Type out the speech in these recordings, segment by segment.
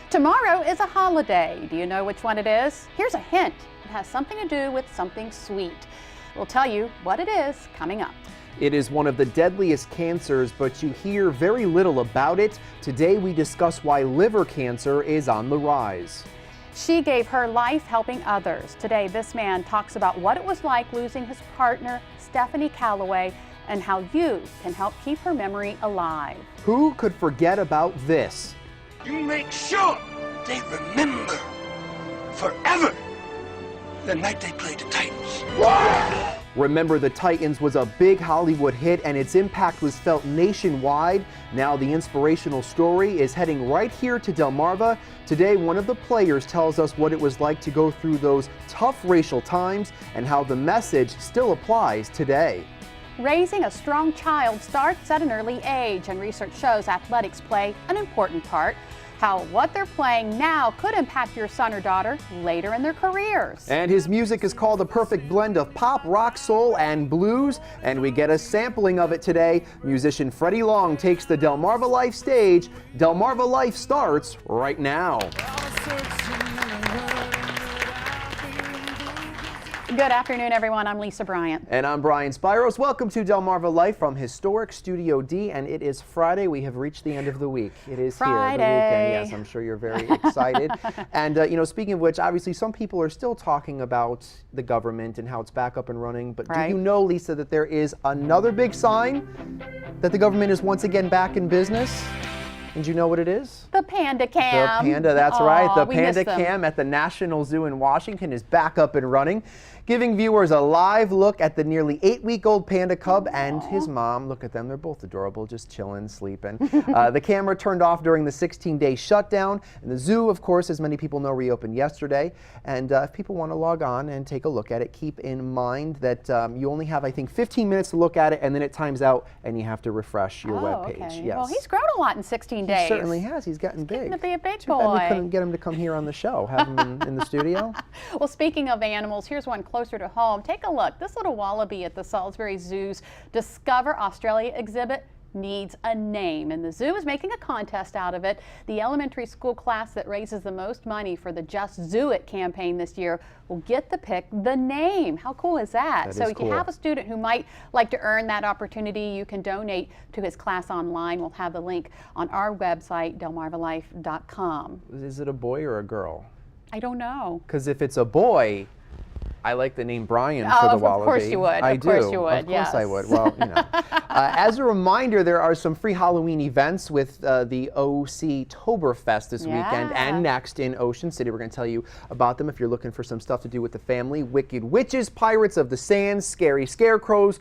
Tomorrow is a holiday. Do you know which one it is? Here's a hint. It has something to do with something sweet. We'll tell you what it is coming up. It is one of the deadliest cancers, but you hear very little about it. Today we discuss why liver cancer is on the rise. She gave her life helping others. Today, this man talks about what it was like losing his partner, Stephanie Calloway, and how you can help keep her memory alive. Who could forget about this? You make sure they remember forever the night they played the Titans. Remember the Titans was a big Hollywood hit and its impact was felt nationwide. Now the inspirational story is heading right here to Delmarva. Today, one of the players tells us what it was like to go through those tough racial times and how the message still applies today. Raising a strong child starts at an early age, and research shows athletics play an important part. How what they're playing now could impact your son or daughter later in their careers. And his music is called a perfect blend of pop, rock, soul, and blues, and we get a sampling of it today. Musician Freddie Long takes the Delmarva Life stage. Delmarva Life starts right now. Good afternoon, everyone. I'm Lisa Bryant. And I'm Brian Spiros. Welcome to Delmarva Life from historic Studio D, and it is Friday. We have reached the end of the week. It is Friday. Here, the weekend. Yes, I'm sure you're very excited. And, you know, speaking of which, obviously some people are still talking about the government and how it's back up and running. But do you know, Lisa, that there is another big sign that the government is once again back in business? And do you know what it is? The Panda Cam. The Panda, that's right. The Panda Cam at the National Zoo in Washington is back up and running, giving viewers a live look at the nearly 8-week-old panda cub and his mom. Look at them. They're both adorable, just chilling, sleeping. The camera turned off during the 16-day shutdown. And the zoo, of course, as many people know, reopened yesterday. And if people want to log on and take a look at it, keep in mind that you only have, I think, 15 minutes to look at it, and then it times out, and you have to refresh your webpage. Okay. Yes. Well, he's grown a lot in 16 days. He certainly has. He's gotten big. Getting to be a big Too bad boy. we couldn't get him to come here on the show, have him in the studio. Well, speaking of animals, here's one closer to home. Take a look. This little wallaby at the Salisbury Zoo's Discover Australia exhibit needs a name, and the zoo is making a contest out of it. The elementary school class that raises the most money for the Just Zoo It campaign this year will get to pick the name. How cool is that? So if you have a student who might like to earn that opportunity, you can donate to his class online. We'll have the link on our website, delmarvalife.com. Is it a boy or a girl? I don't know. Because if it's a boy, I like the name Brian for the Wallaby. Of course you would. I of course do. you would. Of course yes. I would. Well, you know. As a reminder, there are some free Halloween events with the Octoberfest this weekend and next in Ocean City. We're going to tell you about them if you're looking for some stuff to do with the family. Wicked Witches, Pirates of the Sands, Scary Scarecrows,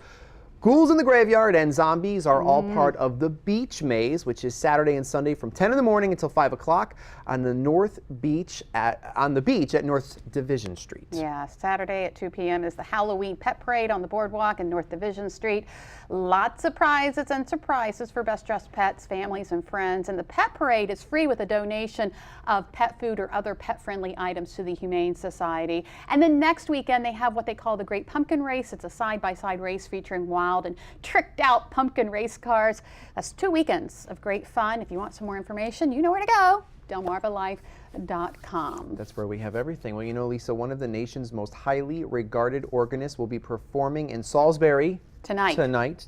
Ghouls in the Graveyard, and Zombies are all part of the Beach Maze, which is Saturday and Sunday from 10 in the morning until 5 o'clock on the beach at North Division Street. Yeah, Saturday at 2 p.m. is the Halloween Pet Parade on the boardwalk in North Division Street. Lots of prizes and surprises for best dressed pets, families, and friends. And the Pet Parade is free with a donation of pet food or other pet-friendly items to the Humane Society. And then next weekend they have what they call the Great Pumpkin Race. It's a side-by-side race featuring wild and tricked out pumpkin race cars. That's 2 weekends of great fun. If you want some more information, you know where to go. delmarvalife.com. That's where we have everything. Well, you know, Lisa, one of the nation's most highly regarded organists will be performing in Salisbury Tonight.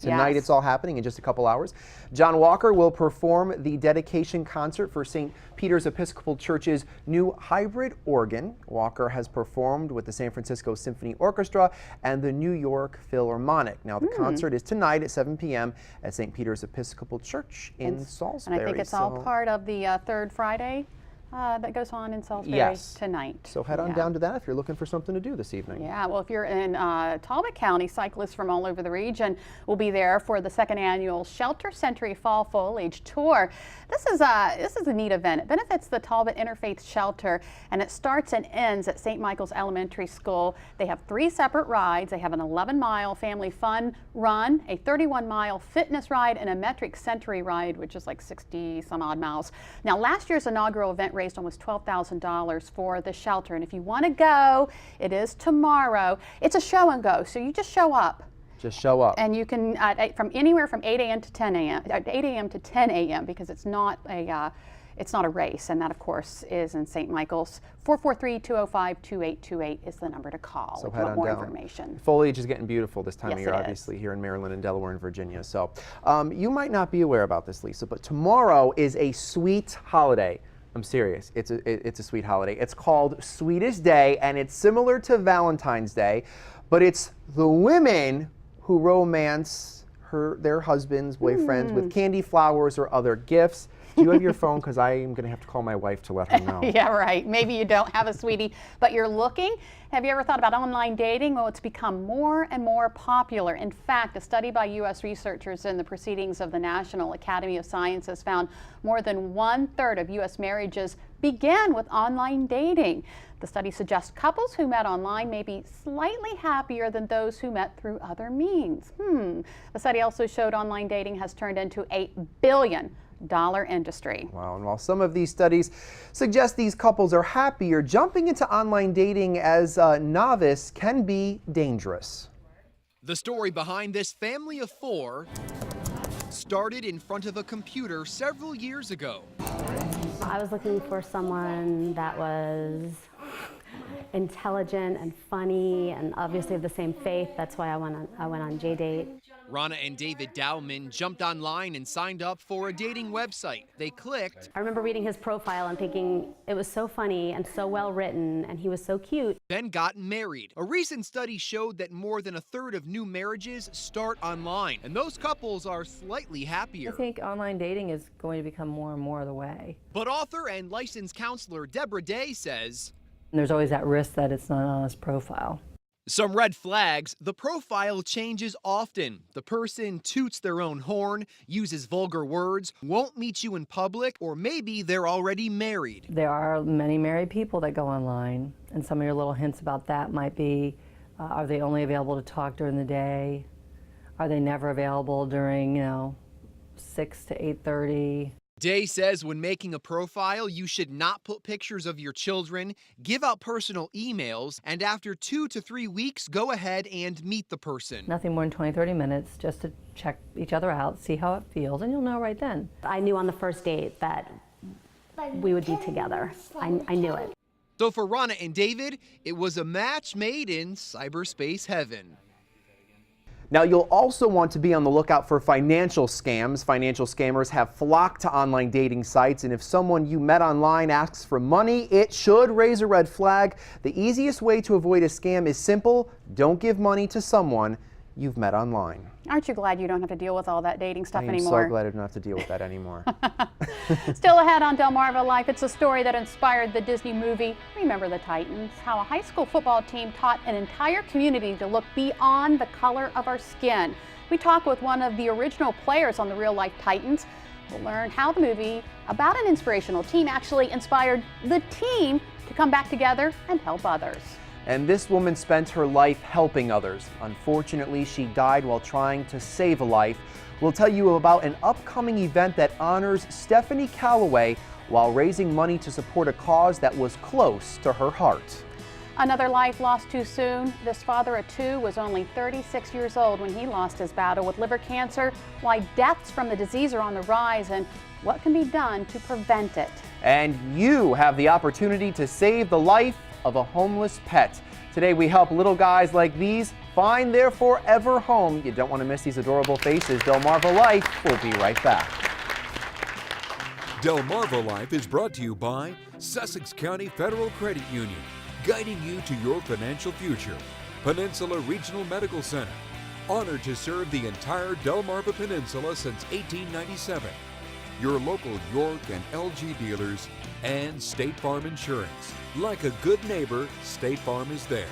Yes. It's all happening in just a couple hours. John Walker will perform the dedication concert for St. Peter's Episcopal Church's new hybrid organ. Walker has performed with the San Francisco Symphony Orchestra and the New York Philharmonic. Now, the concert is tonight at 7 p.m. at St. Peter's Episcopal Church in Salisbury. And I think it's all part of the third Friday that goes on in Salisbury tonight. So head on down to that if you're looking for something to do this evening. Yeah, well, if you're in Talbot County, cyclists from all over the region will be there for the second annual Shelter Century Fall Foliage Tour. This is a neat event. It benefits the Talbot Interfaith Shelter, and it starts and ends at St. Michael's Elementary School. They have 3 separate rides. They have an 11-mile family fun run, a 31-mile fitness ride, and a metric century ride, which is like 60 some odd miles. Now, last year's inaugural event raised almost $12,000 for the shelter, and if you want to go, it is tomorrow. It's a show and go, so you just show up. Just show up. And you can from anywhere from 8 a.m. to 10 a.m. 8 a.m. to 10 a.m. because it's not a it's not a race, and that, of course, is in St. Michael's. 443-205-2828 is the number to call So if you head want on more down. information. Foliage is getting beautiful this time Yes, of year, it is. obviously, here in Maryland and Delaware and Virginia. So you might not be aware about this, Lisa, but tomorrow is a sweet holiday. I'm serious. It's a sweet holiday. It's called Sweetest Day, and it's similar to Valentine's Day, but it's the women who romance their husbands, boyfriends with candy, flowers, or other gifts. Do you have your phone? Because I am going to have to call my wife to let her know. Yeah, right. Maybe you don't have a sweetie, but you're looking. Have you ever thought about online dating? Well, it's become more and more popular. In fact, a study by U.S. researchers in the Proceedings of the National Academy of Sciences found more than 1/3 of U.S. marriages began with online dating. The study suggests couples who met online may be slightly happier than those who met through other means. The study also showed online dating has turned into a $1 billion industry. Wow, and while some of these studies suggest these couples are happier, jumping into online dating as a novice can be dangerous. The story behind this family of 4 started in front of a computer several years ago. I was looking for someone that was intelligent and funny and obviously of the same faith. That's why I went on JDate. Rana and David Dowman jumped online and signed up for a dating website. They clicked. I remember reading his profile and thinking it was so funny and so well written and he was so cute. Then got married. A recent study showed that more than 1/3 of new marriages start online, and those couples are slightly happier. I think online dating is going to become more and more the way. But author and licensed counselor Deborah Day says, There's always that risk that it's not an honest profile. some red flags: the profile changes often. The person toots their own horn, uses vulgar words, won't meet you in public, or maybe they're already married. There are many married people that go online, and some of your little hints about that might be, are they only available to talk during the day? Are they never available during, 6 to 8:30? Day says when making a profile, you should not put pictures of your children, give out personal emails, and after 2 to 3 weeks, go ahead and meet the person. Nothing more than 20, 30 minutes just to check each other out, see how it feels, and you'll know right then. I knew on the first date that we would be together. I knew it. So for Rana and David, it was a match made in cyberspace heaven. Now, you'll also want to be on the lookout for financial scams. Financial scammers have flocked to online dating sites, and if someone you met online asks for money, it should raise a red flag. The easiest way to avoid a scam is simple: don't give money to someone you've met online. Aren't you glad you don't have to deal with all that dating stuff I am anymore? so glad I don't have to deal with that anymore. Still ahead on Delmarva Life, it's a story that inspired the Disney movie Remember the Titans, how a high school football team taught an entire community to look beyond the color of our skin. We talk with one of the original players on the real-life Titans. We'll learn how the movie about an inspirational team actually inspired the team to come back together and help others. And this woman spent her life helping others. Unfortunately, she died while trying to save a life. We'll tell you about an upcoming event that honors Stephanie Calloway while raising money to support a cause that was close to her heart. Another life lost too soon. This father of 2 was only 36 years old when he lost his battle with liver cancer. Why deaths from the disease are on the rise and what can be done to prevent it. And you have the opportunity to save the life of a homeless pet. Today we help little guys like these find their forever home. You don't want to miss these adorable faces. Delmarva Life will be right back. Delmarva Life is brought to you by Sussex County Federal Credit Union, guiding you to your financial future. Peninsula Regional Medical Center, honored to serve the entire Delmarva Peninsula since 1897. Your local York and LG dealers, and State Farm Insurance. Like a good neighbor, State Farm is there.